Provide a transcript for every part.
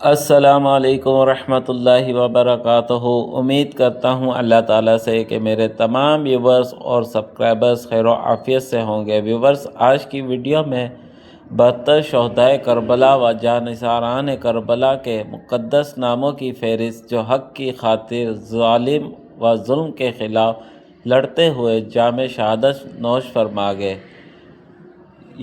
السلام علیکم ورحمۃ اللہ وبرکاتہ۔ امید کرتا ہوں اللہ تعالیٰ سے کہ میرے تمام ویورز اور سبسکرائبرز خیر و عافیت سے ہوں گے۔ ویورز، آج کی ویڈیو میں 72 شہدائے کربلا و جانثاران کربلا کے مقدس ناموں کی فہرست جو حق کی خاطر ظالم و ظلم کے خلاف لڑتے ہوئے جام شہادت نوش فرما گئے۔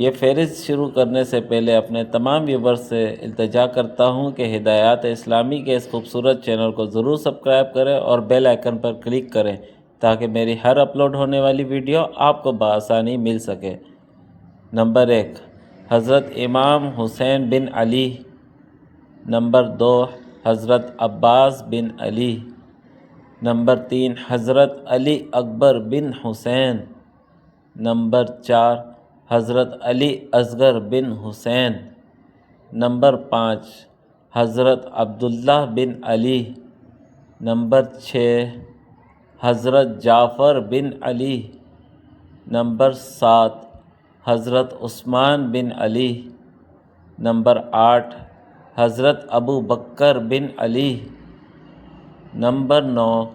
یہ فہرست شروع کرنے سے پہلے اپنے تمام ویورز سے التجا کرتا ہوں کہ ہدایات اسلامی کے اس خوبصورت چینل کو ضرور سبسکرائب کریں اور بیل آئیکن پر کلک کریں تاکہ میری ہر اپلوڈ ہونے والی ویڈیو آپ کو بآسانی مل سکے۔ نمبر 1، حضرت امام حسین بن علی۔ نمبر 2، حضرت عباس بن علی۔ نمبر 3، حضرت علی اکبر بن حسین۔ نمبر 4، حضرت علی اصغر بن حسین۔ نمبر 5، حضرت عبداللہ بن علی۔ نمبر 6، حضرت جعفر بن علی۔ نمبر 7، حضرت عثمان بن علی۔ نمبر 8، حضرت ابو بکر بن علی۔ نمبر 9،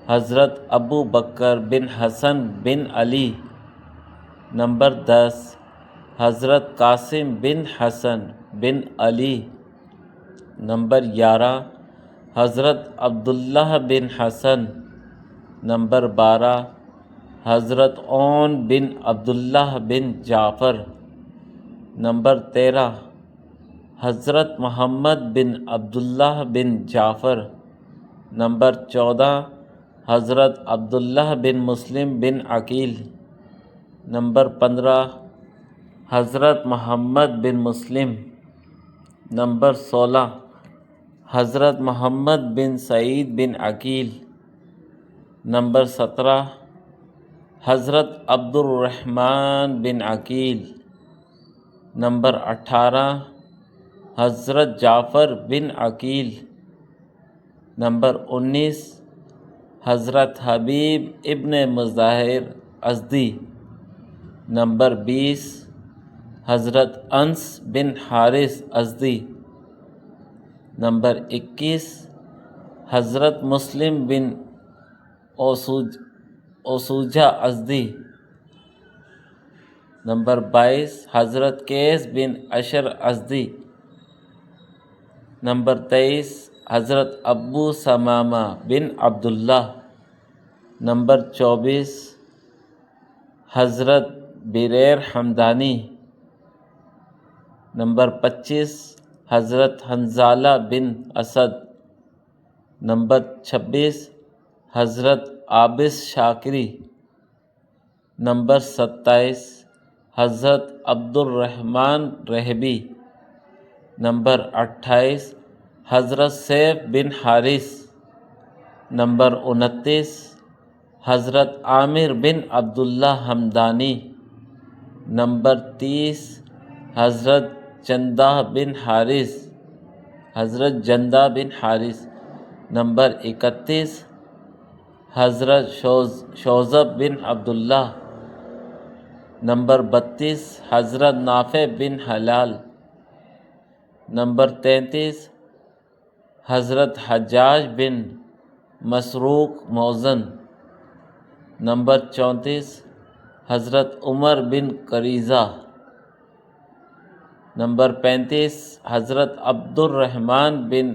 حضرت ابو بکر بن حسن بن علی۔ نمبر 10، حضرت قاسم بن حسن بن علی۔ نمبر 11، حضرت عبداللہ بن حسن۔ نمبر 12، حضرت عون بن عبداللہ بن جعفر۔ نمبر 13، حضرت محمد بن عبداللہ بن جعفر۔ نمبر 14، حضرت عبداللہ بن مسلم بن عقیل۔ نمبر 15، حضرت محمد بن مسلم۔ نمبر 16، حضرت محمد بن سعید بن عقیل۔ نمبر 17، حضرت عبد الرحمن بن عقیل۔ نمبر 18، حضرت جعفر بن عقیل۔ نمبر 19، حضرت حبیب ابن مظاہر ازدی۔ نمبر 20، حضرت انس بن حارث ازدی۔ نمبر 21، حضرت مسلم بن اوسوجہ ازدی۔ نمبر 22، حضرت قیس بن عشر ازدی۔ نمبر 23، حضرت ابو ثمامہ بن عبداللہ۔ نمبر 24، حضرت بریر حمدانی۔ نمبر 25، حضرت حنظلہ بن اسد۔ نمبر 26، حضرت عابس شاکری۔ نمبر 27، حضرت عبد الرحمن رہبی۔ نمبر 28، حضرت سیف بن حارث۔ نمبر 29، حضرت عامر بن عبداللہ حمدانی۔ نمبر 30، حضرت جندہ بن حارث۔ نمبر 31، حضرت شوذب بن عبداللہ۔ نمبر 32، حضرت نافع بن حلال۔ نمبر 33، حضرت حجاج بن مسروق موزن۔ نمبر 34، حضرت عمر بن قریظہ۔ نمبر 35، حضرت عبد الرحمن بن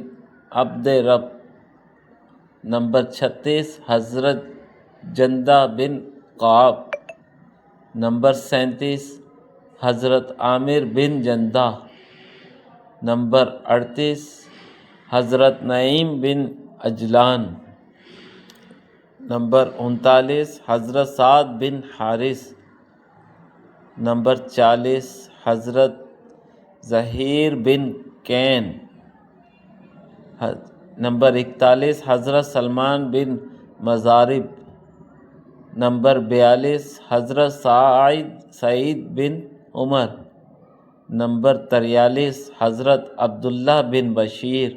عبد رب۔ نمبر 36، حضرت جندہ بن قعب۔ نمبر 37، حضرت عامر بن جندہ۔ نمبر 38، حضرت نعیم بن عجلان۔ نمبر 39، حضرت سعد بن حارث۔ نمبر 40، حضرت ظہیر بن کین۔ نمبر 41، حضرت سلمان بن مضارب۔ نمبر 42، حضرت سعید بن عمر۔ نمبر 43، حضرت عبداللہ بن بشیر۔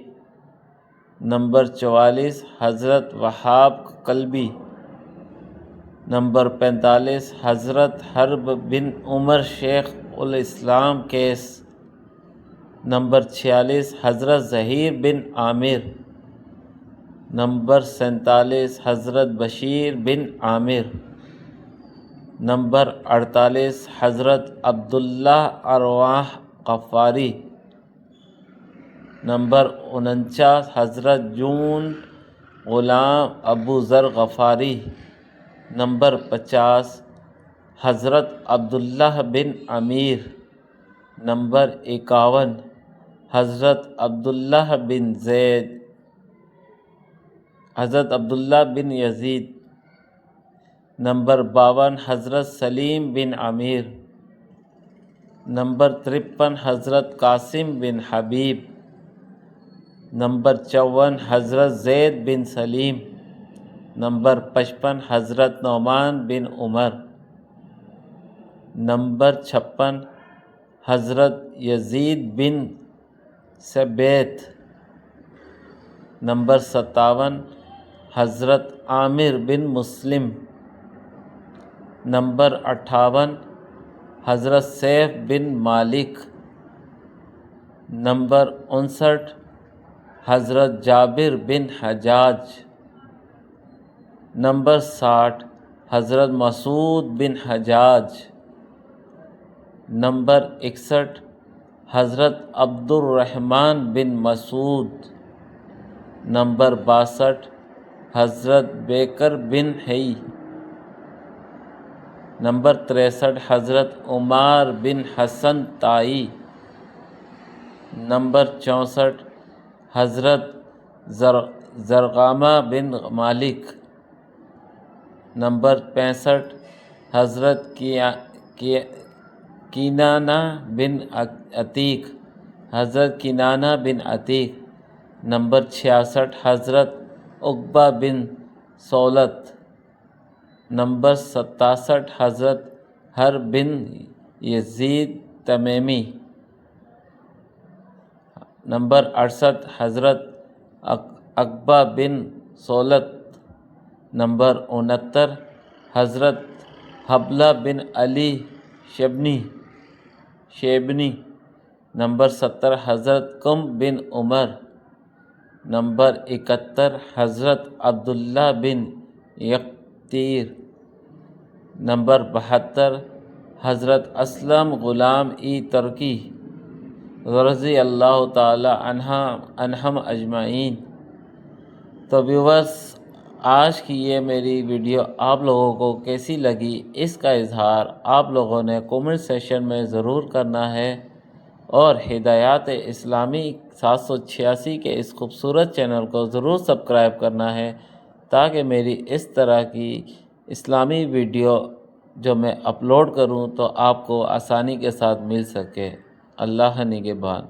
نمبر 44، حضرت وہاب قلبی۔ نمبر 45، حضرت حرب بن عمر شیخ الاسلام کیس۔ نمبر 46 حضرت ظہیر بن عامر، نمبر 47 حضرت بشیر بن عامر، نمبر 48 حضرت عبداللہ ارواح غفاری، نمبر 49 حضرت جون غلام ابو ذر غفاری، نمبر 50 حضرت عبداللہ بن امیر، نمبر 51 حضرت عبداللہ بن زید، حضرت عبداللہ بن یزید، نمبر 52 حضرت سلیم بن عامر، نمبر 53 حضرت قاسم بن حبیب، نمبر 54 حضرت زید بن سلیم، نمبر 55 حضرت نعمان بن عمر، نمبر 56 حضرت یزید بن ثبیت، نمبر 57 حضرت عامر بن مسلم، نمبر 58 حضرت سیف بن مالک، نمبر 59 حضرت جابر بن حجاج، نمبر 60 حضرت مسعود بن حجاج، نمبر 61 حضرت عبد الرحمن بن مسعود، نمبر 62 حضرت بیکر بن حی، نمبر 63 حضرت عمار بن حسن تائی، نمبر 64 حضرت زرغامہ بن مالک، نمبر 65 حضرت کنانہ بن عتیق، حضرت کنانہ بن عتیق، نمبر 66 حضرت عقبہ بن سولت، نمبر 67 حضرت حرب بن یزید تمیمی، نمبر 68 حضرت عقبہ بن سولت، نمبر 69 حضرت حبلہ بن علی شیبنی، نمبر 70 حضرت قم بن عمر، نمبر 71 حضرت عبداللہ بن یقطیر، نمبر 72 حضرت اسلم غلام ترکی رضی اللہ تعالی عنہم اجمعین۔ تو ویورز، آج کی یہ میری ویڈیو آپ لوگوں کو کیسی لگی، اس کا اظہار آپ لوگوں نے کومنٹ سیشن میں ضرور کرنا ہے، اور ہدایات اسلامی 786 کے اس خوبصورت چینل کو ضرور سبسکرائب کرنا ہے، تاکہ میری اس طرح کی اسلامی ویڈیو جو میں اپلوڈ کروں تو آپ کو آسانی کے ساتھ مل سکے۔ اللہ نگہبان۔